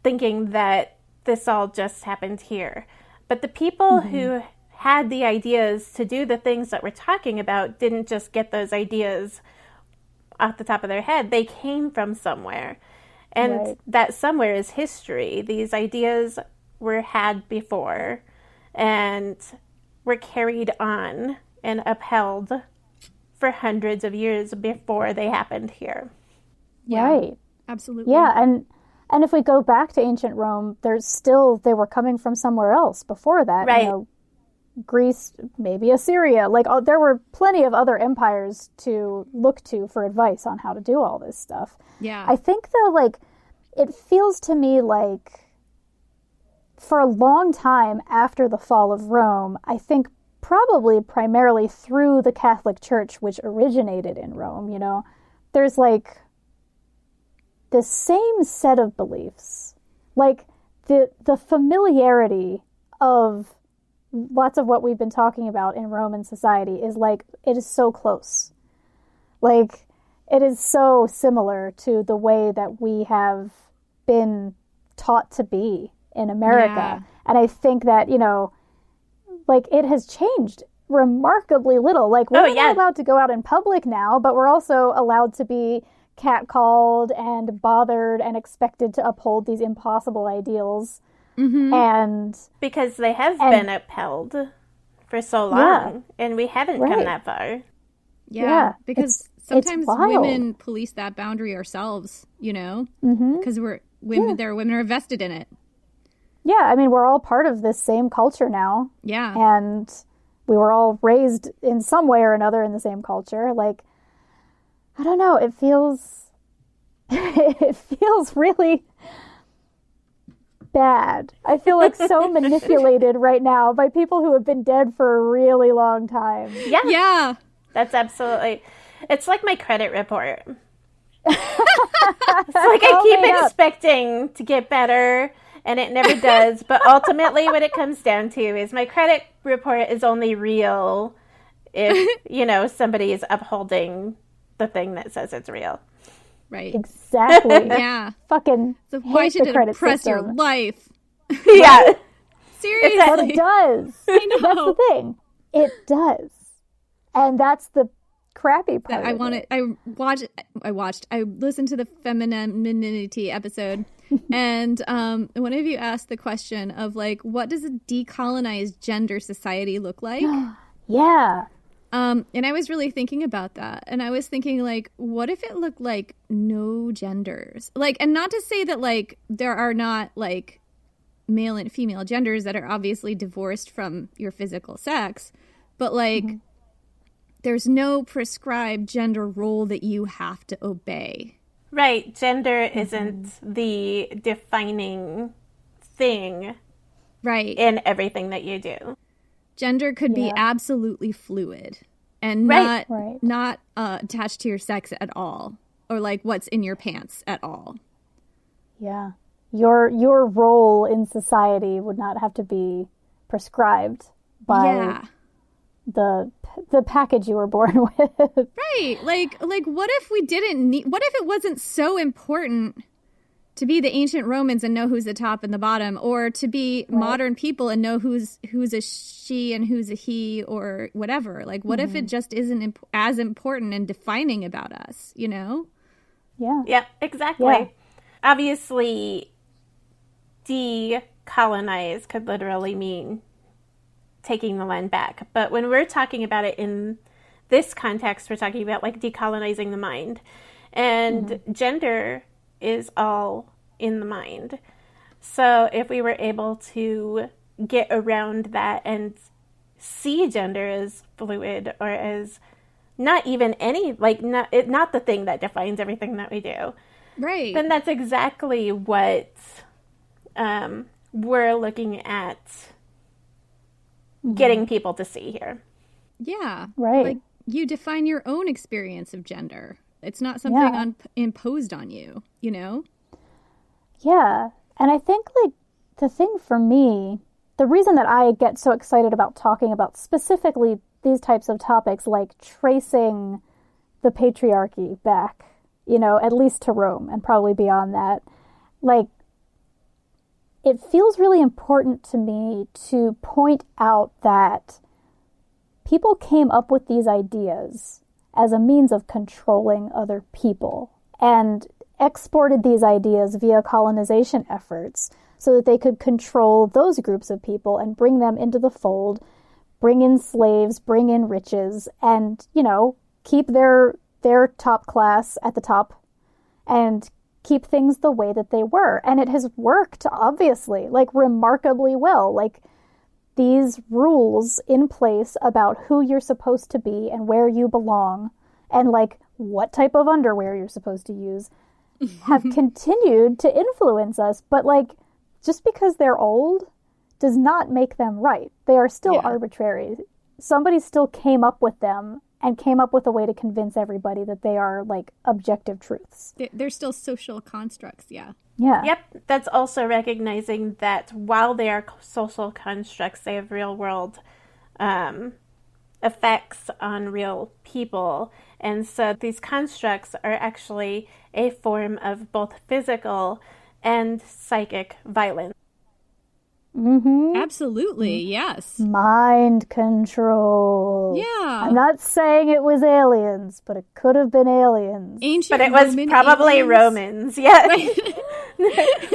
thinking that this all just happened here. But the people who had the ideas to do the things that we're talking about didn't just get those ideas off the top of their head. They came from somewhere. And that somewhere is history. These ideas were had before and were carried on and upheld for hundreds of years before they happened here. Yeah, right. Absolutely. Yeah, and if we go back to ancient Rome, they were coming from somewhere else before that. Right. You know, Greece, maybe Assyria. Like, there were plenty of other empires to look to for advice on how to do all this stuff. Yeah. I think, though, like, it feels to me like for a long time after the fall of Rome, I think probably primarily through the Catholic Church, which originated in Rome, you know, there's like the same set of beliefs. Like, the familiarity of lots of what we've been talking about in Roman society is like, it is so close. Like, it is so similar to the way that we have been taught to be in America. Yeah. And I think that, you know, like, it has changed remarkably little. Like, we're not allowed to go out in public now, but we're also allowed to be catcalled and bothered and expected to uphold these impossible ideals. And because they have been upheld for so long, and we haven't come that far. Yeah, because sometimes women police that boundary ourselves, you know, because we're women. There, women are vested in it. Yeah, I mean, we're all part of this same culture now. Yeah, and we were all raised in some way or another in the same culture. Like, I don't know, it feels really bad. I feel like so manipulated right now by people who have been dead for a really long time. Yeah. That's absolutely. It's like my credit report. It's like I keep expecting to get better, and it never does. But ultimately, what it comes down to is my credit report is only real if, you know, somebody is upholding the thing that says it's real. Right. Exactly. Yeah. Fucking so why should it oppress your life? Yeah. Seriously. But it does. I know. That's the thing. It does. And that's the crappy part. I listened to the femininity episode, and one of you asked the question of, like, what does a decolonized gender society look like? Yeah. And I was really thinking about that. And I was thinking, like, what if it looked like no genders? Like, and not to say that, like, there are not, like, male and female genders that are obviously divorced from your physical sex, but, like, there's no prescribed gender role that you have to obey. Right. Gender isn't the defining thing in everything that you do. Gender could be absolutely fluid and not attached to your sex at all, or like what's in your pants at all. Yeah. Your role in society would not have to be prescribed by the package you were born with. Right. Like what if we didn't need, what if it wasn't so important to be the ancient Romans and know who's the top and the bottom, or to be modern people and know who's a she and who's a he, or whatever? Like, what if it just isn't as important and defining about us, you know? Yeah. Yep, exactly. Yeah. Obviously, decolonize could literally mean taking the land back. But when we're talking about it in this context, we're talking about, like, decolonizing the mind. And gender is all in the mind. So if we were able to get around that and see gender as fluid, or as not even any, like, not the thing that defines everything that we do, right, then that's exactly what we're looking at getting people to see here. Yeah. Right. Like, you define your own experience of gender. It's not something imposed on you, you know? Yeah. And I think, like, the thing for me, the reason that I get so excited about talking about specifically these types of topics, like tracing the patriarchy back, you know, at least to Rome and probably beyond that, like, it feels really important to me to point out that people came up with these ideas as a means of controlling other people and exported these ideas via colonization efforts so that they could control those groups of people and bring them into the fold, bring in slaves, bring in riches, and, you know, keep their top class at the top and keep things the way that they were. And it has worked, obviously, like remarkably well. Like these rules in place about who you're supposed to be and where you belong and like what type of underwear you're supposed to use have continued to influence us. But like, just because they're old does not make them right. They are still arbitrary. Somebody still came up with them and came up with a way to convince everybody that they are, like, objective truths. They're still social constructs, yeah. Yeah. Yep, that's also recognizing that while they are social constructs, they have real-world effects on real people. And so these constructs are actually a form of both physical and psychic violence. Mm-hmm. Absolutely, yes. Mind control. Yeah. I'm not saying it was aliens, but it could have been aliens. Ancient But it was Roman probably aliens. Romans. Yeah.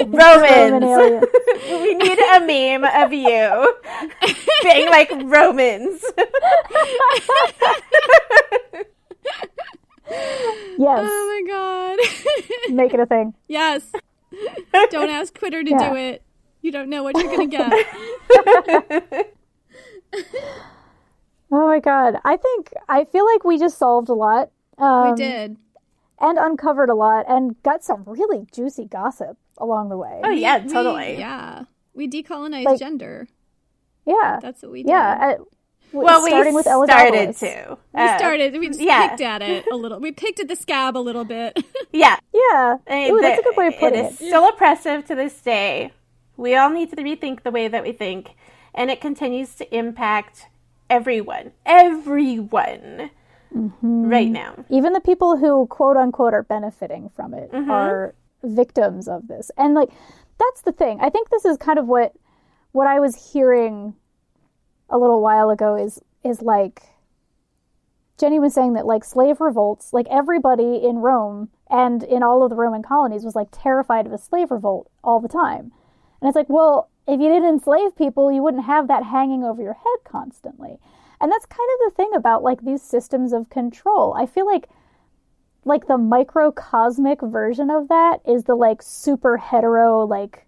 Roman Romans. aliens. We need a meme of you being like Romans. Yes. Oh my god. Make it a thing. Yes. Don't ask Twitter to do it. You don't know what you're going to get. Oh my god. I feel like we just solved a lot. We did. And uncovered a lot and got some really juicy gossip along the way. Oh, yeah, totally. We decolonized gender. Yeah. That's what we did. Yeah. Well, starting we with started to. We just picked at it a little. We picked at the scab a little bit. Yeah. Yeah. I mean, Ooh, that's a good way of putting it. It is still oppressive to this day. We all need to rethink the way that we think, and it continues to impact everyone right now. Even the people who, quote unquote, are benefiting from it are victims of this. And like, that's the thing. I think this is kind of what I was hearing a little while ago is like, Jenny was saying that like slave revolts, like everybody in Rome and in all of the Roman colonies was like terrified of a slave revolt all the time. And it's like, well, if you didn't enslave people, you wouldn't have that hanging over your head constantly. And that's kind of the thing about like these systems of control. I feel like the microcosmic version of that is the like super hetero, like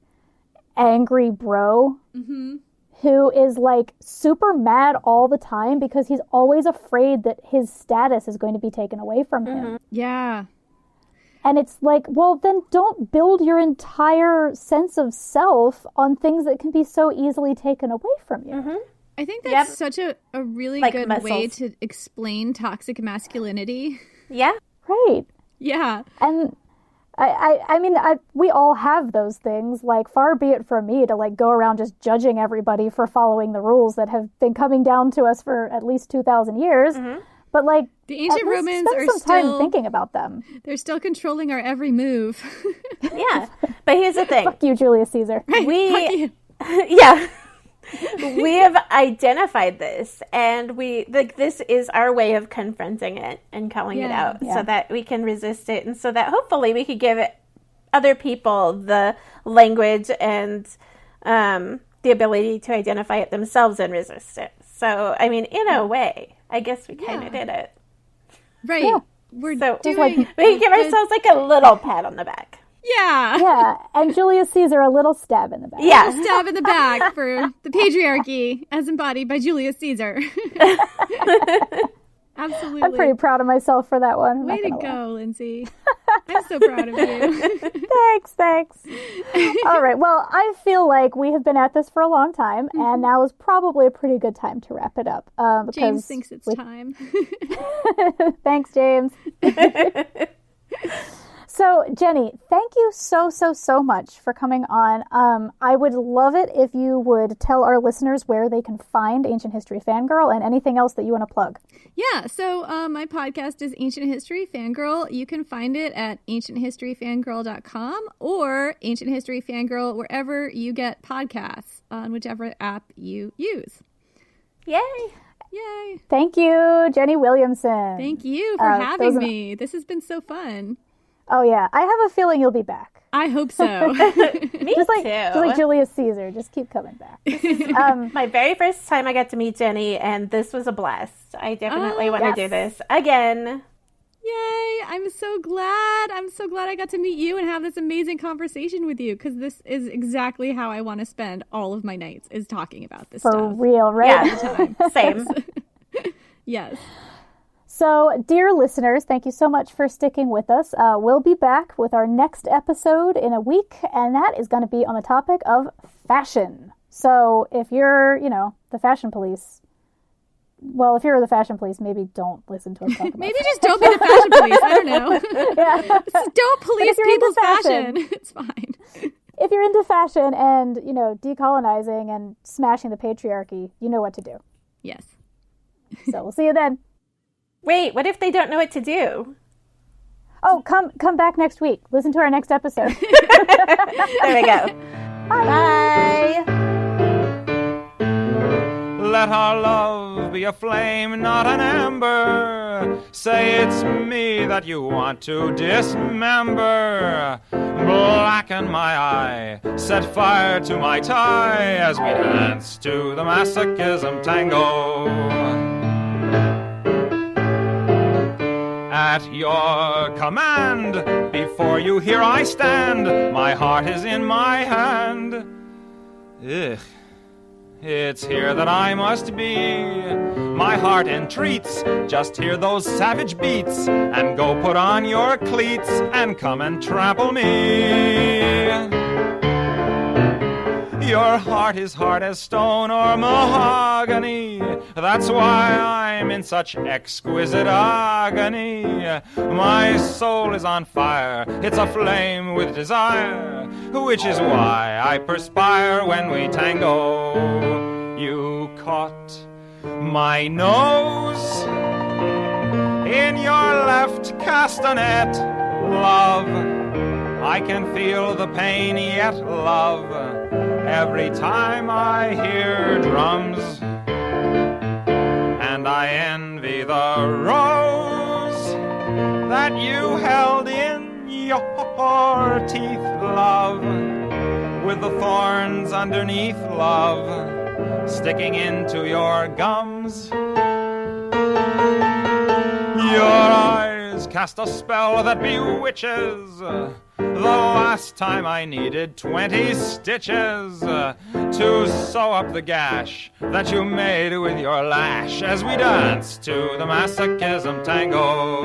angry bro who is like super mad all the time because he's always afraid that his status is going to be taken away from him. Yeah. And it's like, well, then don't build your entire sense of self on things that can be so easily taken away from you. I think that's such a really like good muscles. way to explain toxic masculinity. Yeah. Right. Yeah. And I mean, we all have those things. Like, far be it from me to like go around just judging everybody for following the rules that have been coming down to us for at least 2,000 years. But like, the ancient Romans spend are some time still thinking about them. They're still controlling our every move. Yeah. But here's the thing. Fuck you, Julius Caesar. We have identified this, and this is our way of confronting it and calling it out so that we can resist it, and so that hopefully we could give other people the language and the ability to identify it themselves and resist it. So, I mean, in a way, I guess we kind of did it. Right. Yeah. We're So doing we can give ourselves like a little pat on the back. Yeah. Yeah, and Julius Caesar a little stab in the back. Yeah. Stab in the back for the patriarchy as embodied by Julius Caesar. Absolutely. I'm pretty proud of myself for that one. Way to go, Lindsay. I'm so proud of you. Thanks. All right. Well, I feel like we have been at this for a long time, and now is probably a pretty good time to wrap it up. James thinks it's time. Thanks, James. So, Jenny, thank you so much for coming on. I would love it if you would tell our listeners where they can find Ancient History Fangirl and anything else that you want to plug. Yeah, so my podcast is Ancient History Fangirl. You can find it at ancienthistoryfangirl.com or Ancient History Fangirl wherever you get podcasts on whichever app you use. Yay! Yay! Thank you, Jenny Williamson. Thank you for having me. This has been so fun. Oh, yeah. I have a feeling you'll be back. I hope so. Me just too. Just like Julius Caesar. Just keep coming back. My very first time I got to meet Jenny, and this was a blast. I definitely want to do this again. Yay! I'm so glad. I'm so glad I got to meet you and have this amazing conversation with you, because this is exactly how I want to spend all of my nights, is talking about this stuff. For real, right? Yeah, same. Yes. So, dear listeners, thank you so much for sticking with us. We'll be back with our next episode in a week, and that is going to be on the topic of fashion. So, if you're, the fashion police, well, if you're the fashion police, maybe don't listen to us talk about Maybe just don't be the fashion police. I don't know. Yeah. Just don't police people's fashion. It's fine. If you're into fashion and, decolonizing and smashing the patriarchy, you know what to do. Yes. So, we'll see you then. Wait, what if they don't know what to do? Oh, come back next week. Listen to our next episode. There we go. Bye. Bye. Let our love be a flame, not an ember. Say it's me that you want to dismember. Blacken my eye, set fire to my tie as we dance to the masochism tango. At your command, before you here I stand. My heart is in my hand. Ugh. It's here that I must be. My heart entreats. Just hear those savage beats, and go put on your cleats and come and trample me. Your heart is hard as stone or mahogany. That's why I'm in such exquisite agony. My soul is on fire, it's aflame with desire, which is why I perspire when we tango. You caught my nose in your left castanet, love. I can feel the pain yet, love, every time I hear drums. And I envy the rose that you held in your teeth, love, with the thorns underneath, love, sticking into your gums. Your eyes cast a spell that bewitches. The last time I needed 20 stitches to sew up the gash that you made with your lash as we danced to the masochism tango.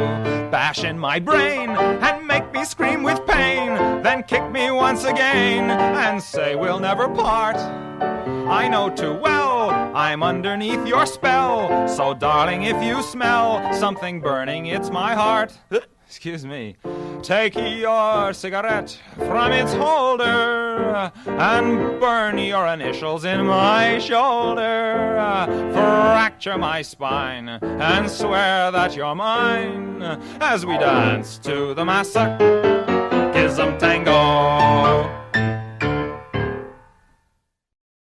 Bash in my brain and make me scream with pain, then kick me once again and say we'll never part. I know too well I'm underneath your spell, so darling, if you smell something burning, it's my heart. Excuse me. Take your cigarette from its holder and burn your initials in my shoulder. Fracture my spine and swear that you're mine as we dance to the masochism tango.